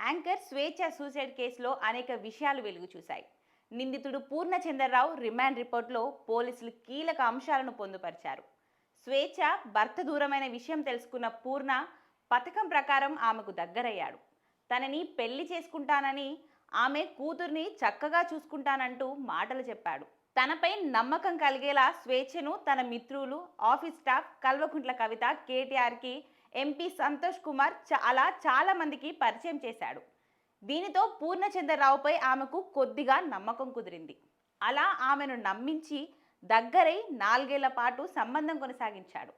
Anchor స్వేచ్ఛ suicide కేసులో అనేక విషయాలు వెలుగు చూశాయి. నిందితుడు పూర్ణచంద్రరావు రిమాండ్ రిపోర్టులో పోలీసులు కీలక అంశాలను పొందుపరిచారు. స్వేచ్ఛ భర్త దూరమైన విషయం తెలుసుకున్న పూర్ణ పథకం ప్రకారం ఆమెకు దగ్గరయ్యాడు. తనని పెళ్లి చేసుకుంటానని, ఆమె కూతుర్ని చక్కగా చూసుకుంటానంటూ మాటలు చెప్పాడు. తనపై నమ్మకం కలిగేలా స్వేచ్ఛను తన మిత్రులు, office staff Kalvakuntla Kavitha, కేటీఆర్కి, MP Santosh Kumar చాలా మందికి పరిచయం చేశాడు. దీనితో పూర్ణచంద్రరావుపై ఆమెకు కొద్దిగా నమ్మకం కుదిరింది. అలా ఆమెను నమ్మించి దగ్గరై 4 ఏళ్ల పాటు సంబంధం కొనసాగించాడు.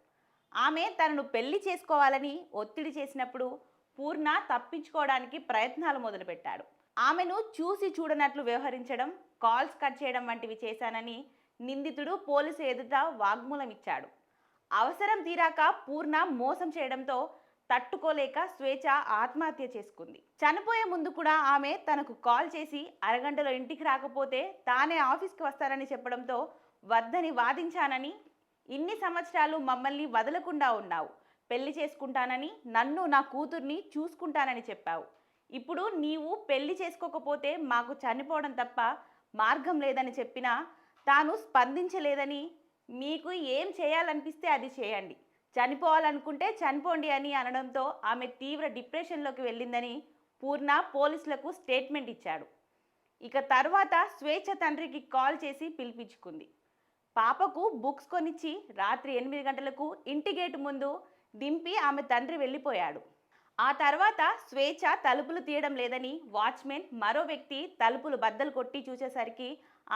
ఆమె తనను పెళ్లి చేసుకోవాలని ఒత్తిడి చేసినప్పుడు పూర్ణ తప్పించుకోవడానికి ప్రయత్నాలు మొదలుపెట్టాడు. ఆమెను చూసి చూడనట్లు వ్యవహరించడం, కాల్స్ కట్ చేయడం వంటివి చేశానని నిందితుడు పోలీసు ఎదుట వాగ్మూలం ఇచ్చాడు. అవసరం తీరాక పూర్ణ మోసం చేయడంతో తట్టుకోలేక స్వేచ్ఛ ఆత్మహత్య చేసుకుంది. చనిపోయే ముందు కూడా ఆమె తనకు కాల్ చేసి అరగంటలో ఇంటికి రాకపోతే తానే ఆఫీస్కి వస్తానని చెప్పడంతో వద్దని వాదించానని, ఇన్ని సంవత్సరాలు మమ్మల్ని వదలకుండా ఉన్నావు, పెళ్లి చేసుకుంటానని, నన్ను నా కూతుర్ని చూసుకుంటానని చెప్పావు. ఇప్పుడు నీవు పెళ్లి చేసుకోకపోతే మాకు చనిపోవడం తప్ప మార్గం లేదని చెప్పినా తాను స్పందించలేదని, మీకు ఏం చేయాలనిపిస్తే అది చేయండి, చనిపోవాలనుకుంటే చనిపోండి అని అనడంతో ఆమె తీవ్ర డిప్రెషన్లోకి వెళ్ళిందని పూర్ణ పోలీసులకు స్టేట్మెంట్ ఇచ్చాడు. ఇక తర్వాత స్వేచ్ఛ తండ్రికి కాల్ చేసి పిలిపించుకుంది. పాపకు బుక్స్ కొనిచ్చి రాత్రి 8 గంటలకు ఇంటి గేటు ముందు దింపి ఆమె తండ్రి వెళ్ళిపోయాడు. ఆ తర్వాత స్వేచ్ఛ తలుపులు తీయడం లేదని వాచ్మెన్ మరో వ్యక్తి తలుపులు బద్దలు కొట్టి చూసేసరికి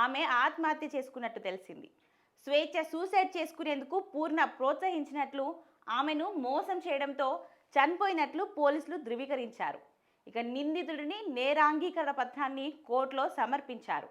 ఆమె ఆత్మహత్య చేసుకున్నట్టు తెలిసింది. స్వేచ్ఛ సూసైడ్ చేసుకునేందుకు పూర్ణ ప్రోత్సహించినట్లు, ఆమెను మోసం చేయడంతో చనిపోయినట్లు పోలీసులు ధృవీకరించారు. ఇక నిందితుడిని నేరాంగీకరణ పత్రాన్ని కోర్టులో సమర్పించారు.